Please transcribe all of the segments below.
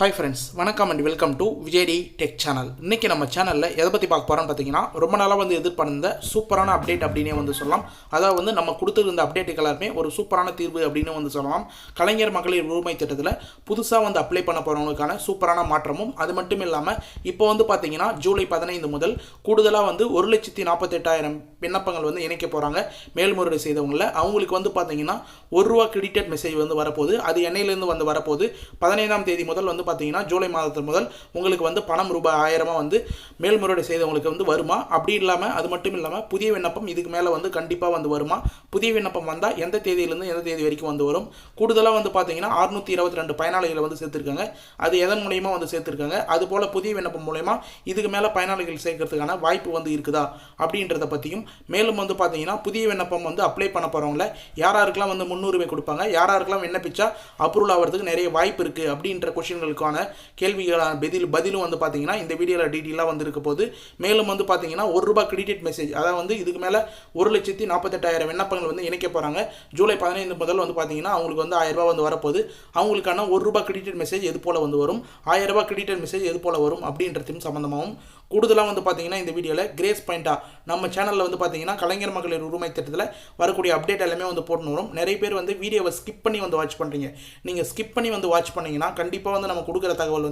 Hi friends, வணக்கம் and welcome to விஜய்டி tech channel. இன்றைக்கி நம்ம சேனலில் எதை பற்றி பார்க்க போகிறோன்னு பார்த்தீங்கன்னா, ரொம்ப நாளாக எதிர்பார்த்த சூப்பரான அப்டேட் அப்படின்னே சொல்லலாம். அதாவது நம்ம கொடுத்துருந்த அப்டேட்டுக்கு எல்லாருமே ஒரு சூப்பரான தீர்வு அப்படின்னு சொல்லலாம். கலைஞர் மகளிர் உரிமை திட்டத்தில் புதுசாக அப்ளை பண்ண போகிறவங்களுக்கான சூப்பரான மாற்றமும், அது மட்டும் இல்லாமல் இப்போ பார்த்தீங்கன்னா ஜூலை 15 முதல் கூடுதலாக 1,48,000 விண்ணப்பங்கள் இணைக்க போகிறாங்க. மேல்முறையீடு செய்தவங்கள அவங்களுக்கு பார்த்தீங்கன்னா ₹1 கிரெடிட்டட் மெசேஜ் வரப்போகுது. அது என்னையிலேருந்து வரப்போகுது 15ஆம் தேதி முதல் பார்த்தீங்கன்னா ஜூலை மாதத்து முதல் உங்களுக்கு பணம் ₹1000 மேல்முறையீடு செய்தவங்களுக்கு வருமா? அப்படி இல்லாமல் அது மட்டும் இல்லாமல் புதிய விண்ணப்பம் இதுக்கு மேலே கண்டிப்பாக வருமா? புதிய விண்ணப்பம் வந்தால் எந்த தேதியிலிருந்து எந்த தேதி வரைக்கும் வரும்? கூடுதலாக பார்த்தீங்கன்னா 622 பயனாளிகளை சேர்த்துருக்காங்க. அது எதன் மூலயமா சேர்த்துருக்காங்க? அதுபோல் புதிய விண்ணப்பம் மூலயமா இதுக்கு மேலே பயனாளிகள் சேர்க்கறதுக்கான வாய்ப்பு இருக்குதா அப்படின்றத பற்றியும், மேலும் பார்த்தீங்கன்னா புதிய விண்ணப்பம் அப்ளை பண்ண போகிறவங்கள யாராருக்கெல்லாம் முன்னுரிமை கொடுப்பாங்க, யாராருக்கெல்லாம் விண்ணப்பிச்சா அப்ரூவல் ஆகிறதுக்கு நிறைய வாய்ப்பு இருக்குது அப்படின்ற கொஷின்களுக்கான கேள்விகளான பதிலும் பார்த்தீங்கன்னா இந்த வீடியோவில் டீட்டெயிலாக இருக்க போது. மேலும் பார்த்தீங்கன்னா ₹1 கிரெடிட் மெசேஜ், அதாவது இதுக்கு மேலே 1,48,000 விண்ணப்பங்கள் இணைக்க போகிறாங்க. ஜூலை 15 முதல் பார்த்தீங்கன்னா அவங்களுக்கு ₹1000 வரப்போகுது. அவங்களுக்கான ₹1 கிரெடிட் மெசேஜ் எது போல் வரும், ₹1000 கிரெடிட் மெசேஜ் எது போல் வரும் அப்படின்றதும் சம்மந்தமாகவும் கூடுதலாக பார்த்தீங்கன்னா இந்த வீடியோவில் கிரேஸ் பாயிண்டாக நம்ம சேனலில் பார்த்தீங்கன்னா கலைஞர் மகளிர் உரிமை திட்டத்தில் வரக்கூடிய அப்டேட் எல்லாமே போட்டு வரும். நிறைய பேர் வீடியோவை ஸ்கிப் பண்ணி வாட்ச் பண்ணுறீங்க. நீங்கள் ஸ்கிப் பண்ணி வாட்ச் பண்ணிங்கன்னா கண்டிப்பாக நம்ம கொடுக்குற தகவல்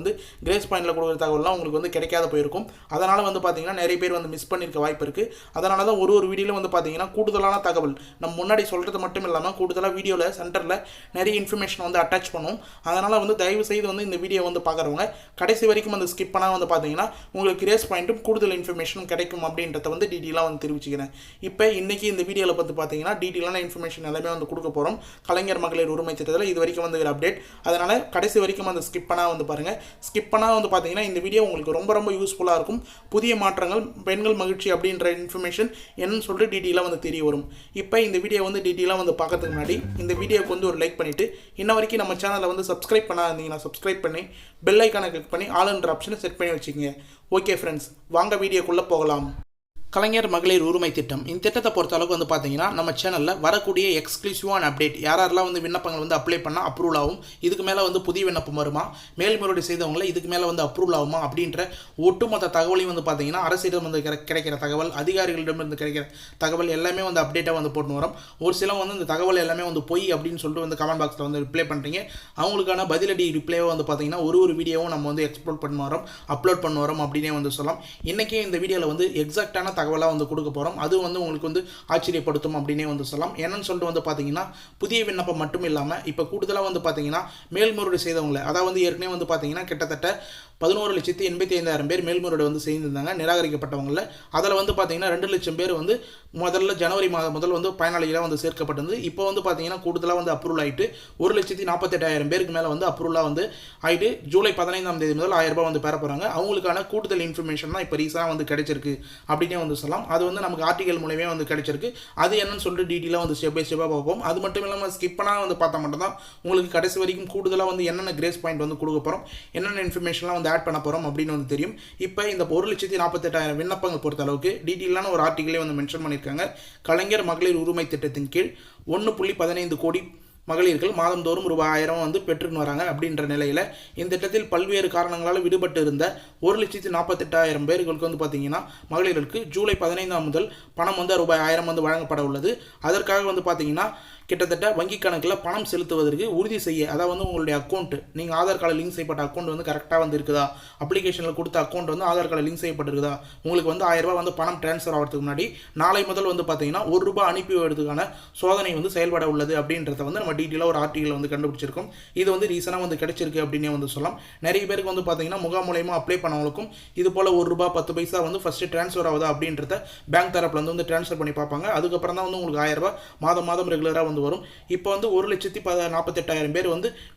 கிரேஸ் பாயிண்டில் கொடுக்குற தகவல்லாம் உங்களுக்கு கிடைக்காத போயிருக்கும். அதனால் பார்த்தீங்கன்னா நிறைய பேர் மிஸ் பண்ணியிருக்க வாய்ப்பு இருக்குது. அதனால தான் ஒரு வீடியோவில் பார்த்தீங்கன்னா கூடுதலான தகவல் நம்ம முன்னாடி சொல்கிறது மட்டும் இல்லாமல் கூடுதலாக வீடியோவில் சென்டரில் நிறைய இன்ஃபர்மேஷன் அட்டாச் பண்ணுவோம். அதனால் தயவு செய்து இந்த வீடியோ பார்க்குறவங்க கடைசி வரைக்கும் ஸ்கிப் பண்ணால் பார்த்தீங்கன்னா உங்களுக்கு கிரேஸ் பாயிண்ட்டும் கூடுதல் இன்ஃபர்மேஷனும் கிடைக்கும் அப்படின்றத டீட்டெயிலாக தெரிவிச்சுக்கிறேன். இப்போ இன்றைக்கி இந்த வீடியோவில் பார்த்தீங்கன்னா டீட்டெயிலான இன்ஃபர்மேஷன் எல்லாமே கொடுக்க போகிறோம். கலைஞர் மகளிர் உரிமை திட்டத்தில் இது வரைக்கும் ஒரு அப்டேட். அதனால் கடைசி வரைக்கும் ஸ்கிப் பண்ணால் பாருங்கள். ஸ்கிப் பண்ணால் பார்த்தீங்கன்னா இந்த வீடியோ உங்களுக்கு ரொம்ப ரொம்ப யூஸ்ஃபுல்லாக இருக்கும். புதிய மாற்றங்கள், பெண்கள் மகிழ்ச்சி அப்படின்ற இன்ஃபர்மேஷன் என்னன்னு சொல்லிட்டு டீட்டெயிலாக தெரிய வரும். இப்போ இந்த வீடியோ டீட்டெயிலாக பார்க்கறதுக்கு முன்னாடி இந்த வீடியோக்கு ஒரு லைக் பண்ணிவிட்டு இன்ன வரைக்கும் நம்ம சேனலை சப்ஸ்கிரைப் பண்ணாதீங்கன்னா சப்ஸ்கிரைப் பண்ணி பெல் ஐக்கானை கிளிக் பண்ணி ஆல்ன்ற ஆப்ஷனை செட் பண்ணி வச்சுக்கோங்க. ஓகே ஃப்ரெண்ட்ஸ், வாங்க வீடியோக்குள்ளே போகலாம். கலைஞர் மகளிர் உரிமை திட்டம், இந்த திட்டத்தை பொறுத்த அளவுக்கு பார்த்தீங்கன்னா நம்ம சேனலில் வரக்கூடிய எக்ஸ்க்ளூசிவான அப்டேட், யாரெல்லாம் விண்ணப்பங்கள் அப்ளை பண்ணால் அப்ரூவல் ஆகும், இதுக்கு மேலே புதிய விண்ணப்பம் வருமா, மேல்முறையீடு செய்தவங்களை இதுக்கு மேலே அப்ரூவல் ஆகுமா அப்படின்ற ஒட்டுமொத்த தகவலையும் பார்த்தீங்கன்னா அரசிடம் கிடைக்கிற தகவல், அதிகாரிகளிடமிருந்து கிடைக்கிற தகவல் எல்லாமே அப்டேட்டாக போட்டு வரோம். ஒரு சில இந்த தகவல் எல்லாமே பொய் அப்படின்னு சொல்லிட்டு கமெண்ட் பாக்ஸில் ரிப்ளை பண்ணுறீங்க. அவங்களுக்கான பதிலடி ரிப்ளைவை பார்த்தீங்கன்னா ஒரு வீடியோவும் நம்ம அப்லோட் பண்ண வரோம் அப்படின்னே சொல்லலாம். இன்றைக்கி இந்த வீடியோவில் எக்ஸாக்டான தகவலாக கொடுக்க போகிறோம். அது உங்களுக்கு ஆச்சரியப்படுத்தும் அப்படின்னே சொல்லலாம். என்னன்னு சொல்லிட்டு பார்த்தீங்கன்னா புதிய விண்ணப்பம் மட்டும் இல்லாமல் இப்போ கூடுதலாக பார்த்தீங்கன்னா மேல்முறையீடு செய்தவங்களை, அதாவது ஏற்கனவே பார்த்தீங்கன்னா கிட்டத்தட்ட 11,85,000 பேர் மேல்முறையீடு செய்திருந்தாங்க நிராகரிக்கப்பட்டவங்கள. அதில் பார்த்தீங்கன்னா 2 லட்சம் பேர் முதல்ல ஜனவரி மாதம் முதல் பயனாளிகளாக சேர்க்கப்பட்டது. இப்போ பார்த்தீங்கன்னா கூடுதலாக அப்ரூவல் ஆகிட்டு 1,48,000 பேருக்கு மேலே அப்ரூவலாக ஆகிட்டு ஜூலை 15ஆம் தேதி முதல் ₹1000 பெற போகிறாங்க. அவங்களுக்கான கூடுதல் இன்ஃபர்மேஷன் தான் இப்போ ரீசனாக கிடைச்சிருக்கு அப்படின்னே சொல்லலாம். அது நமக்கு ஆர்டிகல் மூலமே கிடைச்சிருக்கு. அது என்னன்னு சொல்லிட்டு டீட்டெயிலாக ஸ்டெப் பை ஸ்டெப்பாக பார்ப்போம். அது மட்டும் இல்லாமல் ஸ்கிப் பண்ணால் பார்த்தா மட்டும்தான் உங்களுக்கு கடைசி வரைக்கும் கூடுதலாக என்னென்ன கிரேஸ் பாயிண்ட் கொடுக்க போகிறோம், என்னென்ன இன்ஃபர்மேஷன்லாம் ஆட் பண்ண போகிறோம் அப்படின்னு தெரியும். இப்போ இந்த 1,48,000 விண்ணப்பங்கள் பொறுத்த அளவுக்கு டீட்டெயிலான ஒரு ஆர்டிகலே மென்ஷன் பண்ணியிருக்காங்க. கலைஞர் மகளிர் உரிமை திட்டத்தின் கீழ் 1.15 கோடி மகளிர்கள் மாதந்தோறும் ₹1000 பெற்றுன்னு வராங்க. அப்படின்ற நிலையில் இந்த திட்டத்தில் பல்வேறு காரணங்களால் விடுபட்டு இருந்த 1,48,000 பேர்களுக்கு பார்த்தீங்கன்னா மகளிர்களுக்கு ஜூலை 15 முதல் பணம் ₹1000 வழங்கப்பட உள்ளது. அதற்காக பார்த்தீங்கன்னா கிட்டத்தட்ட வங்கி கணக்கில் பணம் செலுத்துவதற்கு உறுதி செய்ய, அதாவது உங்களுடைய அக்கௌண்ட், நீங்கள் ஆதார் கார்டு லிங்க் செய்யப்பட்ட அக்கௌண்ட் கரெக்டாக இருக்குதா, அப்ளிகேஷனில் கொடுத்த அக்கௌண்ட் ஆதார் கார்டு லிங்க் செய்யப்பட்டிருக்குதா, உங்களுக்கு ₹1000 பணம் டிரான்ஸ்ஃபர் ஆகிறதுக்கு முன்னாடி நாளை முதல் பார்த்தீங்கன்னா ₹1 அனுப்பி வைக்கிறதுக்கான சோதனை செயல்பட உள்ளது அப்படின்றத நம்ம டீட்டெயிலாக ஒரு ஆர்டிகல் கண்டுபிடிச்சிருக்கோம். இது ரீசனாக கிடைச்சிருக்கு அப்படின்னே சொல்லலாம். நிறைய பேருக்கு பார்த்தீங்கன்னா முகாம் மூலயமா அப்ளை பண்ணவங்களுக்கும் இது போல் ₹1 10 பைசா ஃபஸ்ட்டு டிரான்ஸ்ஃபர் ஆகுதா அப்படின்றத பேங்க் தரப்பில் டிரான்ஸ்ஃபர் பண்ணி பார்ப்பாங்க. அதுக்கப்புறம் தான் உங்களுக்கு ₹1000 மாதம் ரெகுலராக வரும். இப்போ 1,48,000 பேர்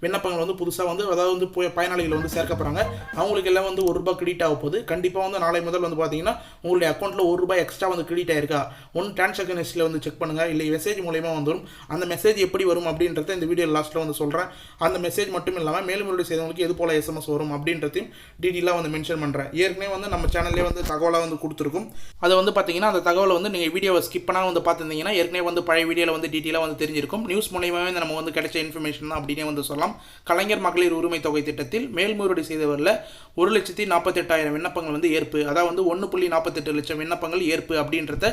விண்ணப்பங்கள் புதுசாக அதாவது பயனாளிகள் சேர்க்கப்படுறாங்க. அவங்களுக்கு எல்லாம் ₹1 கிரெடிட் ஆக போகுது. கண்டிப்பாக நாளை முதல் பார்த்தீங்கன்னா உங்களுடைய அக்கௌண்ட்டில் ₹1 எக்ஸ்ட்ரா கிரெடிட் ஆயிருக்கா ஒன்று டிரான்சாக்ஷன் ஹிஸ்ட்ரியில் செக் பண்ணுங்கள். இல்லை மெசேஜ் மூலயமா வந்துடும். அந்த மெசேஜ் எப்படி வரும் அப்படின்னு அப்படின்றத இந்த வீடியோ லாஸ்ட்டில் வந்து சொல்கிறேன். அந்த மெசேஜ் மட்டும் இல்லாமல் மேல்முறையீடு செய்தவங்களுக்கு எது போல் எஸ்எம்எஸ் வரும் அப்படின்றதையும் டீட்டெயிலாக வந்து மென்ஷன் பண்ணுறேன். ஏற்கனவே வந்து நம்ம சேனல்லே வந்து தகவலாக வந்து கொடுத்துருக்கும். அதை வந்து பார்த்தீங்கன்னா அந்த தகவலை வந்து நீங்கள் வீடியோவை ஸ்கிப் பண்ணால் வந்து பார்த்துருந்தீங்கன்னா ஏற்கனவே வந்து பழைய வீடியோவில் வந்து டீட்டெயிலாக வந்து தெரிஞ்சிருக்கும். நியூஸ் மூலியமாகவே நம்ம வந்து கிடைச்ச இன்ஃபர்மேஷன் தான் அப்படின்னே வந்து சொல்லலாம். கலைஞர் மகளிர் உரிமை தொகை திட்டத்தில் மேல்முறையீடு செய்தவரில் 1,48,000 விண்ணப்பங்கள் வந்து ஏற்பு, அதாவது வந்து 1.48 லட்சம் விண்ணப்பங்கள் ஏற்பு அப்படின்றத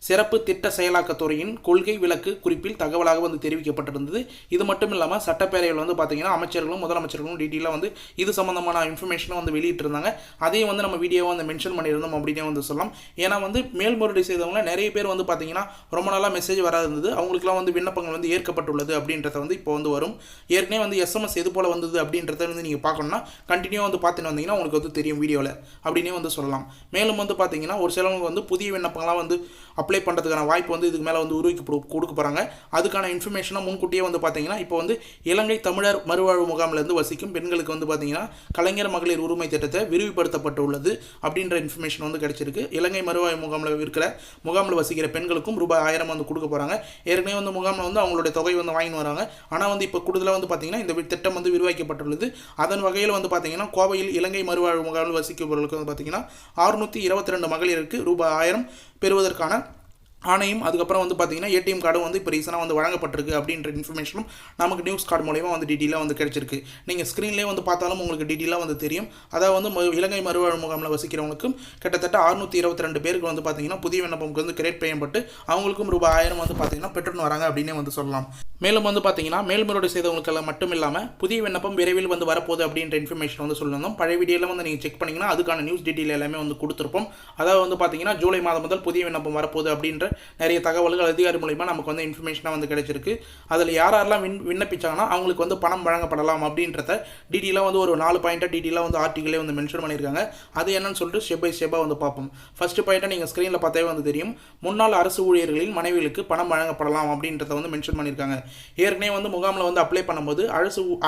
சிறப்பு திட்ட செயலாக்கத்துறையின் கொள்கை விளக்கு குறிப்பில் தகவலாக வந்து தெரிவிக்கப்பட்டிருந்தது. இது மட்டும் இல்லாமல் சட்டப்பேரவையில் வந்து பார்த்தீங்கன்னா அமைச்சர்களும் முதலமைச்சர்களும் டீட்டெயிலாக வந்து இது சம்மந்தமான இன்ஃபர்மேஷனை வந்து வெளியிட்டிருந்தாங்க. அதையும் வந்து நம்ம வீடியோவை வந்து மென்ஷன் பண்ணியிருந்தோம் அப்படின்னே வந்து சொல்லலாம். ஏன்னா வந்து மேல்முறையீடு செய்தவங்க நிறைய பேர் வந்து பார்த்தீங்கன்னா ரொம்ப நாளாக மெசேஜ் வராது இருந்தது. அவங்களுக்குலாம் வந்து விண்ணப்பங்கள் வந்து ஏற்கப்பட்டுள்ளது அப்படின்றத வந்து இப்போ வந்து வரும். ஏற்கனவே வந்து எஸ்எம்எஸ் எது போல் வந்தது அப்படின்றத வந்து நீங்கள் பார்க்கணும்னா கண்டினியூ வந்து பார்த்துட்டு வந்தீங்கன்னா உங்களுக்கு வந்து தெரியும் வீடியோவில் அப்படின்னே வந்து சொல்லலாம். மேலும் வந்து பார்த்தீங்கன்னா ஒரு சிலவங்க வந்து புதிய விண்ணப்பங்களாக வந்து அப்ளை பண்ணுறதுக்கான வாய்ப்பு வந்து இதுக்கு மேலே வந்து உருவாக்கி கொடுக்க போகிறாங்க. அதுக்கான இன்ஃபர்மேஷனாக முன்கூட்டியே வந்து பார்த்தீங்கன்னா இப்போ வந்து இலங்கை தமிழர் மறுவாழ்வு முகாமிலிருந்து வசிக்கும் பெண்களுக்கு வந்து பார்த்தீங்கன்னா கலைஞர் மகளிர் உரிமை திட்டத்தை விரிவுபடுத்தப்பட்டுள்ளது அப்படின்ற இன்ஃபர்மேஷன் வந்து கிடைச்சிருக்கு. இலங்கை மறுவாழ்வு முகாமில் வசிக்கிற பெண்களுக்கும் ரூபாய் 1000 வந்து கொடுக்க போகிறாங்க. ஏற்கனவே வந்து முகாமில் வந்து அவங்களுடைய தொகை வந்து வாங்கின்னு வராங்க. ஆனால் வந்து இப்போ கூடுதலாக வந்து பார்த்தீங்கன்னா இந்த திட்டம் வந்து விரிவாக்கப்பட்டுள்ளது. அதன் வகையில் வந்து பார்த்தீங்கன்னா கோவையில் இலங்கை மறுவாழ்வு முகாமில் வசிக்கிறவர்களுக்கு வந்து பார்த்தீங்கன்னா 622 மகளிருக்கு ரூபாய் 1000 பெறுவதற்கான ஆணையம், அதுக்கப்புறம் வந்து பார்த்தீங்கன்னா ஏடிஎம் கார்டும் வந்து இப்போ ரீசனாக வந்து வழங்கப்பட்டிருக்கு அப்படின்ற இன்ஃபர்மேஷனும் நமக்கு நியூஸ் கார்டு மூலமா வந்து டீட்டெயிலாக வந்து கிடைச்சிருக்கு. நீங்கள் ஸ்க்ரீன்லேயே வந்து பார்த்தாலும் உங்களுக்கு டீட்டெயிலாக வந்து தெரியும். அதாவது வந்து இலங்கை மறுவாழ்வு முகாமில் வசிக்கிறவங்களுக்கும் கிட்டத்தட்ட 622 பேருக்கு வந்து பார்த்தீங்கன்னா புதிய விண்ணப்பம் வந்து கிரியேட் செய்யப்பட்டு அவங்களுக்கும் ரூபாய் 1000 வந்து பார்த்தீங்கன்னா பெற்றுன்னு வராங்க அப்படின்னே வந்து சொல்லலாம். மேலும் வந்து பார்த்தீங்கன்னா மேல்முறையீடு செய்தவங்களுக்கெல்லாம் மட்டும் இல்லாமல் புதிய விண்ணப்பம் விரைவில் வந்து வரப்போகுது அப்படின்ற இன்ஃபர்மேஷன் வந்து சொல்லியிருந்தோம். பழைய வீடியோவில் வந்து நீங்கள் செக் பண்ணிங்கன்னா அதுக்கான நியூஸ் டீட்டெயில் எல்லாமே வந்து கொடுத்துருப்போம். அதாவது வந்து பார்த்தீங்கன்னா ஜூலை மாதம் முதல் புதிய விண்ணப்பம் வரப்போகுது அப்படின்ற நிறைய தகவல்கள் அதிகாரி மூலமா நமக்கு வந்து இன்ஃபர்மேஷனாக வந்து கிடைச்சிருக்கு. அதில் யாரெல்லாம் விண்ணப்பிச்சாங்கன்னா அவங்களுக்கு வந்து பணம் வழங்கப்படலாம் அப்படின்றத டீட்டெயிலாக வந்து ஒரு 4 பாயிண்ட்டாக டீட்டெயிலாக வந்து ஆர்டிகளே வந்து மென்ஷன் பண்ணியிருக்காங்க. அது என்னன்னு சொல்லிட்டு ஸ்டெப் பை ஸ்டெப்பாக வந்து பார்ப்போம். ஃபர்ஸ்ட் பாயிண்ட்டை நீங்கள் ஸ்க்ரீனில் பார்த்தாவே வந்து தெரியும். முன்னாள் அரசு ஊழியர்களின் மனைவிகளுக்கு பணம் வழங்கப்படலாம் அப்படின்றத வந்து மென்ஷன் பண்ணியிருக்காங்க. ஏற்கனவே வந்து முகாமில் வந்து அப்ளை பண்ணும்போது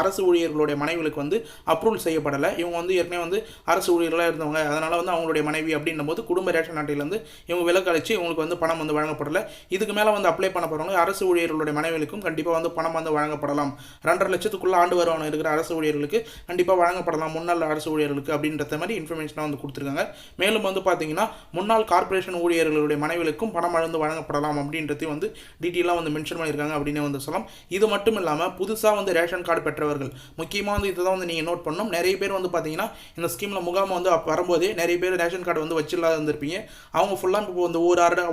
அரசு ஊழியர்களுடைய மனைவிகளுக்கு வந்து அப்ரூவல் செய்யப்படலை. இவங்க வந்து ஏற்கனவே வந்து அரசு ஊழியர்களாக இருந்தவங்க, அதனால் வந்து அவங்களுடைய மனைவி அப்படின்னும் போது குடும்ப ரேஷன் அட்டையிலேருந்து இவங்க விலக்கு அளித்து இவங்களுக்கு வந்து பணம் வந்து வழங்கப்படலை. இதுக்கு மேலே வந்து அப்ளை பண்ண போகிறவங்க அரசு ஊழியர்களுடைய மனைவிகளுக்கும் கண்டிப்பாக வந்து பணம் வந்து வழங்கப்படலாம். 2.5 லட்சத்துக்குள்ள ஆண்டு வருமானம் இருக்கிற அரசு ஊழியர்களுக்கு கண்டிப்பாக வழங்கப்படலாம், முன்னாள் அரசு ஊழியர்களுக்கு அப்படின்ற மாதிரி இன்ஃபர்மேஷனாக வந்து கொடுத்துருக்காங்க. மேலும் வந்து பார்த்தீங்கன்னா முன்னாள் கார்பரேஷன் ஊழியர்களுடைய மனைவிகளுக்கும் பணம் வந்து வழங்கப்படலாம் அப்படின்றதையும் வந்து டீட்டெயிலாக வந்து மென்ஷன் பண்ணியிருக்காங்க அப்படின்னு வந்து சொல்லலாம். இது மட்டும் இல்லாமல் புதுசாக வந்து ரேஷன் கார்டு பெற்றவர்கள் முக்கியமாக வந்து இதை தான் வந்து நீங்கள் நோட் பண்ணணும். நிறைய பேர் வந்து பார்த்தீங்கன்னா இந்த ஸ்கீமில் முகாம் வந்து வரும்போதே நிறைய பேர் ரேஷன் கார்டு வந்து வச்சில்லாத இருந்திருப்பீங்க. அவங்க ஃபுல்லாக இப்போ வந்து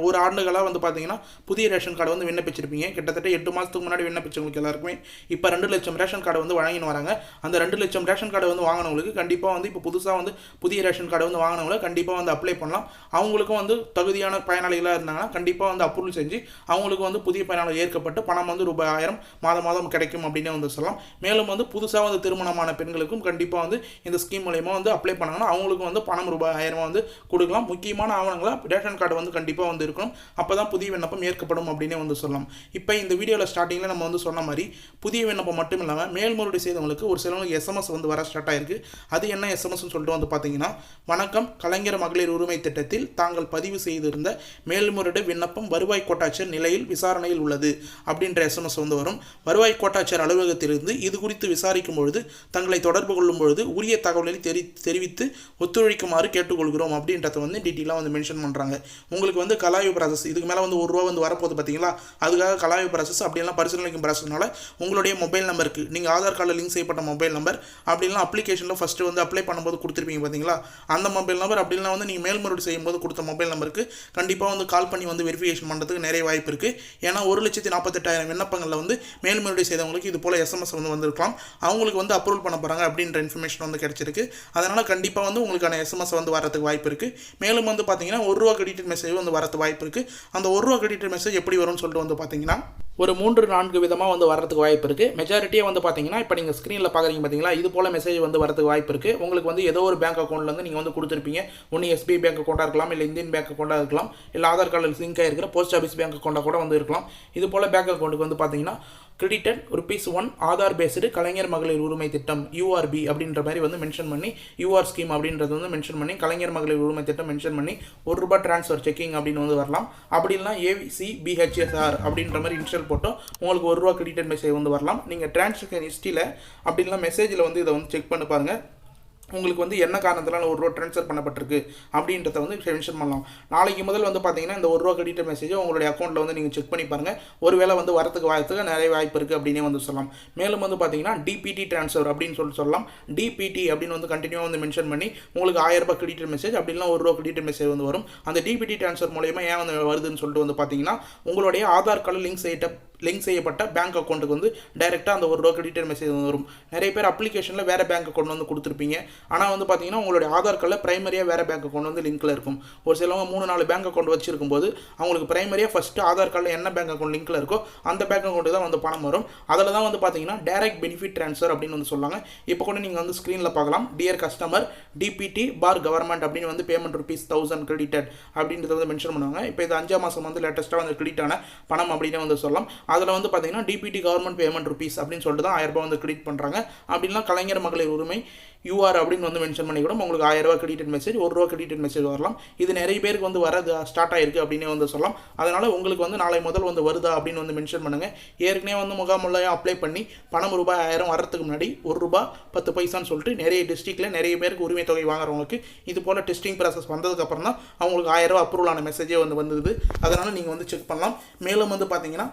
ஒரு ஆண்டுகளாக வந்து பார்த்தீங்கன்னா புதிய ரேஷன் கார்டு வந்து விண்ணப்பிச்சிருப்பீங்க. கிட்டத்தட்ட 8 மாதத்துக்கு முன்னாடி விண்ணப்பிச்சவங்களுக்கு எல்லாருக்குமே இப்போ 2 லட்சம் ரேஷன் கார்டு வந்து வழங்கின்னு வராங்க. அந்த 2 லட்சம் ரேஷன் கார்டு வந்து வாங்கினவங்களுக்கு கண்டிப்பாக வந்து இப்போ புதுசாக வந்து புதிய ரேஷன் கார்டு வந்து வாங்கினவங்களை கண்டிப்பாக வந்து அப்ளை பண்ணலாம். அவங்களுக்கும் வந்து தகுதியான பயனாளிகளாக இருந்தாங்கன்னா கண்டிப்பாக வந்து அப்ரூவல் செஞ்சு அவங்களுக்கு வந்து புதிய பயனாளர் ஏற்கப்பட்டு பணம் வந்து ரூபாய் 1000 மாதம் கிடைக்கும் அப்படின்னு வந்து சொல்லலாம். மேலும் வந்து புதுசாக வந்து திருமணமான பெண்களுக்கும் கண்டிப்பாக வந்து இந்த ஸ்கீம் மூலயமா வந்து அப்ளை பண்ணாங்கன்னா அவங்களுக்கும் வந்து பணம் ரூபாய் 1000 வந்து கொடுக்கலாம். முக்கியமான ஆவணங்களாக ரேஷன் கார்டு வந்து கண்டிப்பாக வந்து இருக்கணும். அப்போ தான் புதிய விண்ணப்பம் ஏற்கப்படும் அப்படின்னே வந்து சொல்லலாம். இப்போ இந்த வீடியோவில் ஸ்டார்டிங்கில் நம்ம வந்து சொன்ன மாதிரி புதிய விண்ணப்பம் மட்டும் இல்லாமல் மேல்முறையீடு செய்தவங்களுக்கு ஒரு சிலவங்களுக்கு எஸ்எம்எஸ் வந்து வர ஸ்டார்ட் ஆயிருக்கு. அது என்ன எஸ்எம்எஸ்ன்னு சொல்லிட்டு வந்து பார்த்தீங்கன்னா, வணக்கம், கலைஞர் மகளிர் உரிமை திட்டத்தில் தாங்கள் பதிவு செய்திருந்த மேல்முறையீடு விண்ணப்பம் வருவாய் கோட்டாட்சியர் நிலையில் விசாரணையில் உள்ளது அப்படின்ற எஸ்எம்எஸ் வந்து வரும். வருவாய் கோட்டாட்சியர் அலுவலகத்திலிருந்து இது குறித்து விசாரிக்கும் பொழுது தங்களை தொடர்பு கொள்ளும் பொழுது உரிய தகவல்களை தெரிவித்து ஒத்துழைக்குமாறு கேட்டுக்கொள்கிறோம் அப்படின்றத வந்து டீட்டெயிலாக வந்து மென்ஷன் பண்ணுறாங்க. உங்களுக்கு வந்து கலாய்வு ப்ராசஸ் இதுக்கு மேலே வந்து ₹1 வந்து வரப்போகுது பார்த்தீங்களா, அதுக்காக கலாய்வு ப்ராசஸ் அப்படிலாம் பரிசீலனைக்கும் ப்ராசஸ்னால உங்களுடைய மொபைல் நம்பருக்கு நீங்கள் ஆதார் கார்டில் லிங்க் செய்யப்பட்ட மொபைல் நம்பர் அப்படிலாம் அப்ளிகேஷனில் ஃபஸ்ட்டு வந்து அப்ளை பண்ணும்போது கொடுத்துருப்பீங்க பார்த்தீங்களா, அந்த மொபைல் நம்பர் அப்படிலாம் வந்து நீங்கள் மேல்முறையீடு செய்யும்போது கொடுத்த மொபைல் நம்பருக்கு கண்டிப்பாக வந்து கால் பண்ணி வந்து வெரிஃபிகேஷன் பண்ணுறதுக்கு நிறைய வாய்ப்பு இருக்குது. ஏன்னா 1,48,000 விண்ணப்பங்களில் வந்து மேல்முறையீடு செய்தவங்களுக்கு இது போல் எஸ்எம்எஸ் வந்து வந்திருக்கலாம். அவங்களுக்கு வந்து அப்ரூவல் பண்ண போகிறாங்க அப்படின்ற இன்ஃபர்மேஷன் வந்து கிடைச்சிருக்கு. அதனால் கண்டிப்பாக வந்து உங்களுக்கான எஸ்எம்எஸ் வந்து வரதுக்கு வாய்ப்பு இருக்குது. மேலும் வந்து பார்த்தீங்கன்னா ₹1 கிரெடிட் மெசேஜ் வந்து வரது வாய்ப்பு இருக்குது. அந்த ₹1 கிரெடிட் மெசேஜ் எப்படி வரும்னு சொல்லிட்டு வந்து பார்த்தீங்கன்னா ஒரு 3-4 விதமாக வந்து வரதுக்கு வாய்ப்பு இருக்குது. மெஜாரிட்டியாக வந்து பார்த்தீங்கன்னா இப்போ நீங்கள் ஸ்க்ரீனில் பார்க்குறீங்க பார்த்தீங்களா, இது போல் மெசேஜ் வந்து வரதுக்கு வாய்ப்பு இருக்குது. உங்களுக்கு வந்து ஏதோ ஒரு பேங்க் அக்கௌண்ட்லேருந்து நீங்கள் வந்து கொடுத்துருப்பீங்க. ஒன்று எஸ்பிஐ பேங்க் அக்கௌண்ட்டாக இருக்கலாம், இல்லை இந்தியன் பேங்க் அக்கௌண்ட்டாக இருக்கலாம், இல்லை ஆதார் கார்டில் லிங்க் ஆகிருக்கிற போஸ்ட் ஆஃபீஸ் பேங்க் அக்கௌண்ட்டாக கூட வந்து இருக்கலாம். இது போல் பேங்க் அக்கௌண்ட்டுக்கு வந்து பார்த்தீங்கன்னா கிரெடிட்டட் ₹1 ஆதார் பேஸ்டு கலைஞர் மகளிர் உரிமை திட்டம் URB அப்படின்ற மாதிரி வந்து மென்ஷன் பண்ணி UR ஸ்கீம் அப்படின்றது வந்து மென்ஷன் பண்ணி கலைஞர் மகளிர் உரிமை திட்டம் மென்ஷன் பண்ணி ₹1 ட்ரான்ஸ்ஃபர் செக்கிங் அப்படின்னு வந்து வரலாம். அப்படி இல்லைனா AVCBHSR அப்படின்ற மாதிரி இன்ஷியல் போட்டோம் உங்களுக்கு ₹1 கிரெடிட்டட் மெசேஜ் வந்து வரலாம். நீங்கள் டிரான்சாக்ஷன் ஹிஸ்ட்ரியில் அப்படி இல்லைனா மெசேஜில் வந்து இதை வந்து செக் பண்ணி பாருங்கள். உங்களுக்கு வந்து என்ன காரணத்தினால ₹1 ட்ரான்ஸ்ஃபர் பண்ணப்பட்டிருக்கு அப்படின்றத வந்து மென்ஷன் பண்ணலாம். நாளைக்கு முதல் வந்து பார்த்தீங்கன்னா இந்த ₹1 கிரெடிட் மெசேஜ் உங்களுடைய அக்கௌண்ட்டில் வந்து நீங்கள் செக் பண்ணி பாருங்கள். ஒருவேளை வந்து வரத்துக்கு நிறைய வாய்ப்பு இருக்குது அப்படின்னே வந்து சொல்லலாம். மேலும் வந்து பார்த்தீங்கன்னா DPT ட்ரான்ஸ்ஃபர் அப்படின்னு சொல்லலாம். DPT அப்படின்னு வந்து கண்டினியூவாக வந்து மென்ஷன் பண்ணி உங்களுக்கு ₹1000 கிரெடிட் மெசேஜ் அப்படி இல்லை ₹1 கிரெடிட் மெசேஜ் வந்து வரும். அந்த DPT ட்ரான்ஸ்ஃபர் மூலமா ஏன் வந்து வருதுன்னு சொல்லிட்டு வந்து பார்த்தீங்கன்னா உங்களுடைய ஆதார் கார்டு லிங்க் செய்யப்பட்ட பேங்க் அக்கௌண்ட்டுக்கு வந்து டைரெக்டாக அந்த ₹1 கிரெடிட் மெசேஜ் வந்து வரும். நிறைய பேர் அப்ளிகேஷனில் வேறு பேங்க் அக்கௌண்ட் வந்து கொடுத்துருப்பீங்க. ஆனால் வந்து பார்த்தீங்கன்னா உங்களுடைய ஆதார் கார்டில் பிரைமரியாக வேறு பேங்க் அக்கௌண்ட் வந்து லிங்க்கில் இருக்கும். ஒரு சிலவங்க 3-4 பேங்க் அக்கௌண்ட் வச்சிருக்கும் போது அவங்களுக்கு பிரைமரியாக ஃபஸ்ட்டு ஆதார் கார்டில் என்ன பேங்க் அக்கௌண்ட் லிங்க்கில் இருக்கோ அந்த பேங்க் அக்கௌண்ட்டு தான் வந்து பணம் வரும். அதில் தான் வந்து பார்த்தீங்கன்னா டைரக்ட் பெனிஃபிட் ட்ரான்ஸ்ஃபர் அப்படின்னு வந்து சொல்லுவாங்க. இப்போ கூட நீங்கள் வந்து ஸ்க்ரீனில் பார்க்கலாம். டியர் கஸ்டமர் DPT/கவர்மெண்ட் அப்படின்னு வந்து பேமெண்ட் ₹1000 கிரெடிட்டட் அப்படின்றத வந்து மென்ஷன் பண்ணுவாங்க. இப்போ இது 5ஆம் மாதம் வந்து லேட்டஸ்ட்டாக வந்து கிரெடிட் ஆன பணம் அப்படின்னு வந்து சொல்லலாம். அதில் வந்து பார்த்தீங்கன்னா DPT கவர்மெண்ட் பேமெண்ட் ₹1000 அப்படின்னு சொல்லிட்டு தான் ₹1000 வந்து கிரெடிட் பண்ணுறாங்க. அப்படின்னா கலைஞர் மகளிர் உரிமை UR அப்படின்னு வந்து மென்ஷன் பண்ணி கூட உங்களுக்கு ₹1000 கிரெடிட் மெசேஜ் ₹1 கிரெடிட் மெசேஜ் வரலாம். இது நிறைய பேருக்கு வந்து வரது ஸ்டார்ட் ஆயிருக்கு அப்படின்னு வந்து சொல்லலாம். அதனால் உங்களுக்கு வந்து நாளை முதல் வந்து வருதா அப்படின்னு வந்து மென்ஷன் பண்ணுங்கள். ஏற்கனவே வந்து முகாமுள்ளையும் அப்ளை பண்ணி பணம் ₹1000 வரத்துக்கு முன்னாடி ₹1 10 பைசான்னு சொல்லிட்டு நிறைய டிஸ்ட்ரிக்டில் நிறைய பேருக்கு உரிமை தொகை வாங்குறவங்களுக்கு இது போல் டெஸ்டிங் ப்ராசஸ் வந்ததுக்கப்புறம் தான் அவங்களுக்கு ₹1000 அப்ரூவல் ஆன மெசேஜே வந்து வந்தது. அதனால் நீங்கள் வந்து செக் பண்ணலாம். மேலும் வந்து பார்த்தீங்கன்னா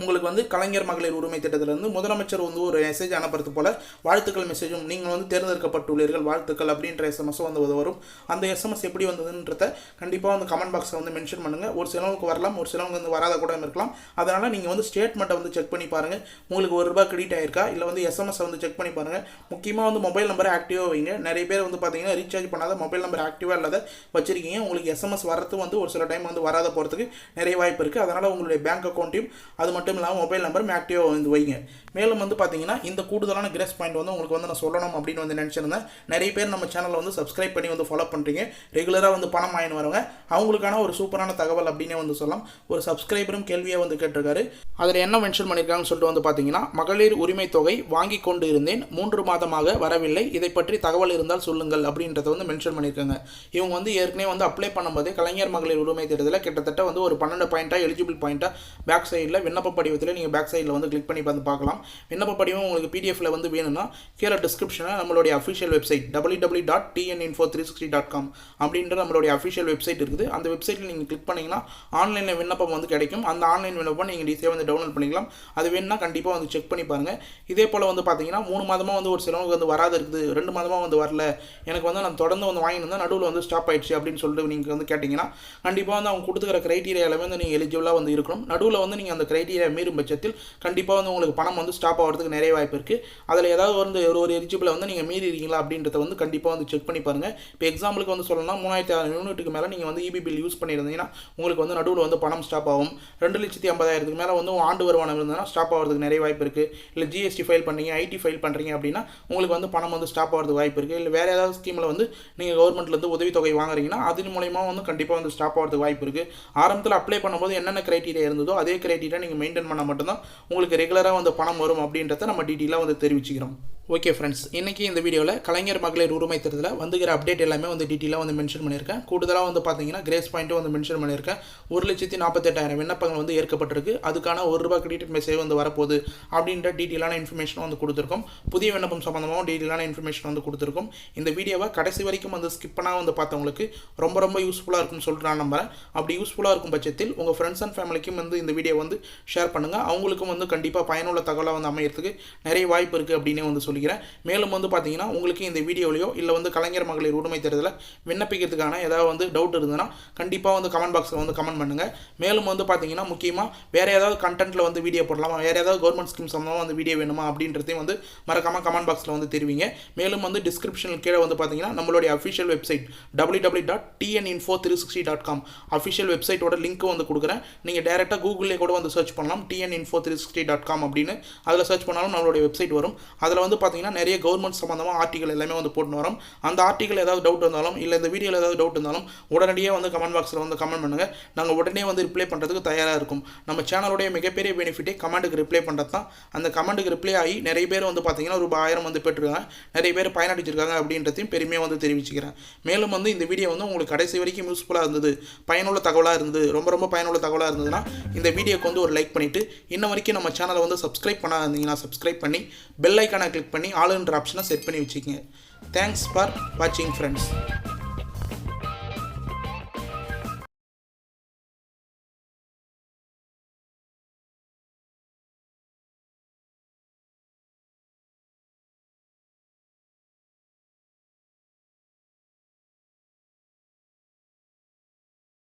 உங்களுக்கு வந்து கலைஞர் மகளிர் உரிமை திட்டத்திலிருந்து முதலமைச்சர் வந்து ஒரு மெசேஜ் அனுப்புறது போல வாழ்த்துக்கள் மெசேஜும் நீங்கள் வந்து தேர்ந்தெடுக்கப்பட்டுள்ளீர்கள் வாழ்த்துக்கள் அப்படின்ற SMS வந்து வரும். அந்த SMS எப்படி வந்ததுன்றத கண்டிப்பாக வந்து கமெண்ட் பாக்ஸில் வந்து மென்ஷன் பண்ணுங்கள். ஒரு சிலவங்களுக்கு வரலாம், ஒரு சிலவங்க வந்து வராத கூட இருக்கலாம். அதனால் நீங்கள் வந்து ஸ்டேட்மெண்ட்டை வந்து செக் பண்ணி பாருங்கள். உங்களுக்கு ₹1 கிரெடிட் ஆயிருக்கா இல்லை வந்து SMS வந்து செக் பண்ணி பாருங்கள். முக்கியமாக வந்து மொபைல் நம்பரை ஆக்டிவாக வைங்க. நிறைய பேர் வந்து பார்த்தீங்கன்னா ரீசார்ஜ் பண்ணாத மொபைல் நம்பர் ஆக்டிவாக இல்லாத வச்சிருக்கீங்க. உங்களுக்கு SMS வரது வந்து ஒரு சில டைம் வந்து வராத போகிறதுக்கு நிறைய வாய்ப்பு இருக்குது. அதனால் உங்களுடைய பேங்க் அக்கௌண்ட்டையும் அது மட்டும் இல்லாமல் மொபைல் நம்பர் ஆக்டிவாக வந்து வைங்க. மேலும் வந்து பார்த்தீங்கன்னா இந்த கூடுதலான கிரேஸ் பாயிண்ட் வந்து உங்களுக்கு வந்து நான் சொல்லணும் அப்படின்னு வந்து நினச்சிருந்தேன். நிறைய பேர் நம்ம சேனலில் வந்து சப்ஸ்கிரைப் பண்ணி வந்து ஃபாலோ பண்ணுறீங்க. ரெகுலராக வந்து பணம் வாங்கி வரவங்க அவங்களுக்கான ஒரு சூப்பரான தகவல் அப்படின்னே வந்து சொல்லலாம். ஒரு சப்ஸ்கிரைபரும் கேள்வியாக வந்து கேட்டிருக்காரு. அதில் என்ன மென்ஷன் பண்ணியிருக்காங்கன்னு சொல்லிட்டு வந்து பார்த்தீங்கன்னா மகளிர் உரிமை தொகை வாங்கி கொண்டு இருந்தேன் 3 மாதமாக வரவில்லை, இதை பற்றி தகவல் இருந்தால் சொல்லுங்கள் அப்படின்றத வந்து மென்ஷன் பண்ணியிருக்காங்க. இவங்க வந்து ஏற்கனவே வந்து அப்ளை பண்ணும்போது கலைஞர் மகளிர் உரிமை திட்டத்தில் கிட்டத்தட்ட வந்து ஒரு 12 பாயிண்ட்டாக எலிஜிபிள் பாயிண்ட்டாக பேக் சைடில் விண்ணப்ப படிவத்தில் நீங்கள் பேக் சைடில் வந்து கிளிக் பண்ணி வந்து பார்க்கலாம். விண்ணப்ப படிவம் உங்களுக்கு PDFல வந்து வேணும்னா கீழே டிஸ்கிரிப்ஷனில் நம்மளுடைய அஃபிஷியல் வெப்சைட் www.tninfo360.com அப்படின்ற நம்மளுடைய அஃபிஷியல் வெப்சைட் இருக்குது. அந்த வெப்சைட்டில் நீங்கள் கிளிக் பண்ணிங்கன்னா ஆன்லைனில் விண்ணப்பம் வந்து கிடைக்கும். அந்த ஆன்லைன் விண்ணப்பம் நீங்கள் ஈஸியாக வந்து டவுன்லோட் பண்ணிக்கலாம். அது வேணும்னா கண்டிப்பாக வந்து செக் பண்ணி பாருங்கள். இதே போல் வந்து பார்த்தீங்கன்னா 3 மாதமாக வந்து ஒரு சிலவங்க வந்து வராது இருக்குது, 2 மாதமாக வந்து வரல, எனக்கு வந்து நான் தொடர்ந்து வந்து வாங்கியிருந்தேன் நடுவில் வந்து ஸ்டாப் ஆயிடுச்சு அப்படின்னு சொல்லிட்டு நீங்கள் வந்து கேட்டிங்கன்னா கண்டிப்பாக வந்து அவங்க கொடுத்துக்கிற கிரைட்டீரியாவில் வந்து நீங்கள் எலிஜிபிளாக வந்து இருக்கணும். நடுவில் வந்து நீங்கள் அந்த கிரைட்டீரியா மீறும் பட்சத்தில் கண்டிப்பாக வந்து உங்களுக்கு பணம் வந்து ஸ்டாப் ஆகிறதுக்கு நிறைய வாய்ப்பு இருக்குது. அதில் ஏதாவது வந்து ஒரு எலிஜிபிளை வந்து நீங்கள் மீறி இருக்கீங்களா அப்படின்றத வந்து கண்டிப்பாக வந்து செக் பண்ணி பாருங்கள். இப்போ எக்ஸாம்பிளுக்கு வந்து சொல்லணும்னா 3600 யூனிட்டுக்கு மேலே நீங்கள் வந்து EB பில் யூஸ் பண்ணியிருந்தீங்கன்னா உங்களுக்கு வந்து நடுவில் வந்து பணம் ஸ்டாப் ஆகும். 2,50,000க்கு மேலே வந்து ஆண்டு வருமானம் இருந்ததுன்னா ஸ்டாப் ஆகிறதுக்கு நிறைய வாய்ப்பு இருக்குது. இல்லை GST ஃபைல் பண்ணீங்க, IT ஃபைல் பண்ணுறீங்க அப்படின்னா உங்களுக்கு வந்து பணம் வந்து ஸ்டாப் ஆகிறதுக்கு வாய்ப்பு இருக்குது. இல்லை வேறு ஏதாவது ஸ்கீமில் வந்து நீங்கள் கவர்மெண்ட்லேருந்து உதவித்தொகை வாங்குறீங்கன்னா அதன் மூலயமா வந்து கண்டிப்பாக வந்து ஸ்டாப் ஆகிறதுக்கு வாய்ப்பு இருக்குது. ஆரம்பத்தில் அப்ளை பண்ணும்போது என்னென்ன கிரைட்டீரியா இருந்ததோ அதே கிரைட்டீரியா நீங்கள் மெயின்டைன் பண்ணால் மட்டும்தான் உங்களுக்கு ரெகுலராக வந்து பணம் வரும் அப்படின்றத நம்ம டீட்டெயிலாக வந்து தெரிவிச்சுக்கிறோம். ஓகே ஃப்ரெண்ட்ஸ், இன்றைக்கி இந்த வீடியோவில் கலைஞர் மகளிர் உரிமை திட்டத்தில் வந்துகிற அப்டேட் எல்லாமே வந்து டீட்டெயிலாக வந்து மென்ஷன் பண்ணியிருக்கேன். கூடுதலாக வந்து பார்த்தீங்கன்னா கிரேஸ் பாயிண்ட்டும் வந்து மென்ஷன் பண்ணியிருக்கேன். 1,48,000 விண்ணப்பங்கள் வந்து ஏற்கப்பட்டிருக்கு. அதுக்கான ₹1 கிரெடிட் மெசேஜ் வந்து வரப்போகுது அப்படின்ற டீட்டெயிலான இன்ஃபர்மேஷன் வந்து கொடுத்துருக்கோம். புதிய விண்ணப்பம் சம்மந்தமாகவும் டீட்டெயிலான இன்ஃபர்மேஷன் வந்து கொடுத்துருக்கோம். இந்த வீடியோவை கடைசி வரைக்கும் வந்து ஸ்கிப் பண்ணால் வந்து பார்த்தவங்களுக்கு ரொம்ப யூஸ்ஃபுல்லாக இருக்கும்னு சொல்லிட்டு நான் நம்புறேன். அப்படி யூஸ்ஃபுல்லாக இருக்கும் பட்சத்தில் உங்கள் ஃப்ரெண்ட்ஸ் அண்ட் ஃபேமிலிக்கும் வந்து இந்த வீடியோ வந்து ஷேர் பண்ணுங்கள். அவங்களுக்கும் வந்து கண்டிப்பாக பயனுள்ள தகவலாக வந்து அமையறதுக்கு நிறைய வாய்ப்பு இருக்குது அப்படின்னே வந்து சொல்லிக்கிறேன். மேலும் வந்து பார்த்தீங்கன்னா உங்களுக்கு இந்த வீடியோலையோ இல்லை வந்து கலைஞர் மகளிர் உரிமை திட்டத்தில் விண்ணப்பிக்கிறதுக்கான ஏதாவது வந்து டவுட் இருந்ததுன்னா கண்டிப்பாக வந்து கமெண்ட் பாக்ஸில் வந்து கமெண்ட் பண்ணுங்கள். மேலும் வந்து பார்த்தீங்கன்னா முக்கியமாக வேறு ஏதாவது கண்டென்ட்டில் வந்து வீடியோ போடலாமா, வேறு ஏதாவது கவர்மெண்ட் ஸ்கீம் சம்மந்தமாக வந்து வீடியோ வேணுமா அப்படின்றதையும் வந்து மறக்காமல் கமெண்ட் பாக்ஸில் வந்து தெரிவிங்க. மேலும் வந்து டிஸ்கிரிப்ஷனில் கீழே வந்து பார்த்தீங்கன்னா நம்மளுடைய அஃபிஷியல் வெப்சைட் www.tninfo360.com அஃபிஷியல் வெப்சைட்டோட லிங்க்கும் வந்து கொடுக்குறேன். நீங்கள் டேரெக்டாக கூகுளில் கூட வந்து சர்ச் பண்ணலாம் tninfo360.com அப்படின்னு. அதில் சர்ச் பண்ணாலும் நம்மளுடைய வெப்சைட் வரும். அதில் வந்து பார்த்தீங்கன்னா நிறைய கவர்மெண்ட் சம்மந்தமாக ஆர்டிகல் எல்லாமே வந்து போட்டு வரோம். அந்த ஆர்டிகல் ஏதாவது டவுட் இருந்தாலும் இல்லை இந்த வீடியோவில் ஏதாவது டவுட் இருந்தாலும் உடனடியாக வந்து கமெண்ட் பாக்ஸில் வந்து கமெண்ட் பண்ணுங்கள். நாங்கள் உடனே வந்து ரிப்ளை பண்ணுறதுக்கு தயாராக இருக்கும். நம்ம சேனலுடைய மிகப்பெரிய பெனிஃபிட்டே கமெண்ட்டுக்கு ரிப்ளை பண்ணுறது தான். அந்த கமெண்ட்டுக்கு ரிப்ளை ஆகி நிறைய பேர் வந்து பார்த்தீங்கன்னா ஒரு 1000 வந்து பெற்றிருக்காங்க, நிறைய பேர் பயனடைஞ்சிருக்காங்க அப்படின்றதையும் பெருமையாக வந்து தெரிவிச்சுக்கிறேன். மேலும் வந்து இந்த வீடியோ வந்து உங்களுக்கு கடைசி வரைக்கும் யூஸ்ஃபுல்லாக இருந்தது, பயனுள்ள தகவலாக இருந்தது, ரொம்ப பயனுள்ள தகவலாக இருந்ததுன்னா இந்த வீடியோக்கு வந்து ஒரு லைக் பண்ணிவிட்டு இன்ன வரைக்கும் நம்ம சேனலை வந்து சப்ஸ்கிரைப் பண்ணாதீங்கன்னா சப்ஸ்கிரைப் பண்ணி பெல் ஐக்கானை கிளிக் பண்ணி ஆளுன்ற ஆப்ஷனை செட் பண்ணி வச்சுக்கோங்க. தேங்க்ஸ் ஃபார் வாட்சிங் ஃப்ரெண்ட்ஸ்.